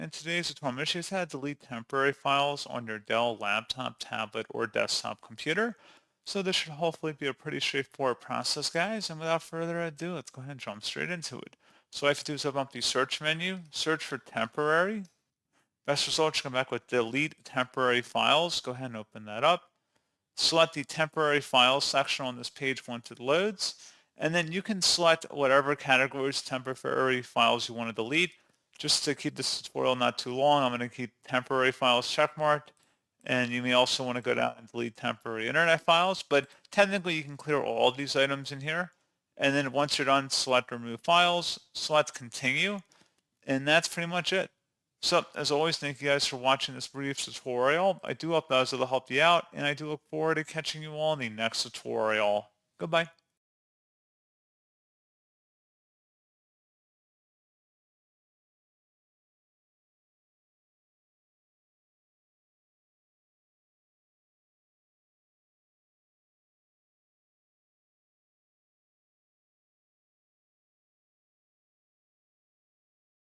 In today's tutorial, I'm going to show you how to delete temporary files on your Dell laptop, tablet, or desktop computer. So this should hopefully be a pretty straightforward process, guys. And without further ado, let's go ahead and jump straight into it. So what I have to do is open up the search menu, search for temporary. Best result should come back with delete temporary files. Go ahead and open that up. Select the temporary files section on this page once it loads. And then you can select whatever categories temporary files you want to delete. Just to keep this tutorial not too long, I'm going to keep temporary files checkmarked. And you may also want to go down and delete temporary internet files. But technically, you can clear all of these items in here. And then once you're done, select remove files, select continue. And that's pretty much it. So, as always, thank you guys for watching this brief tutorial. I do hope that was able to help you out, and I do look forward to catching you all in the next tutorial. Goodbye.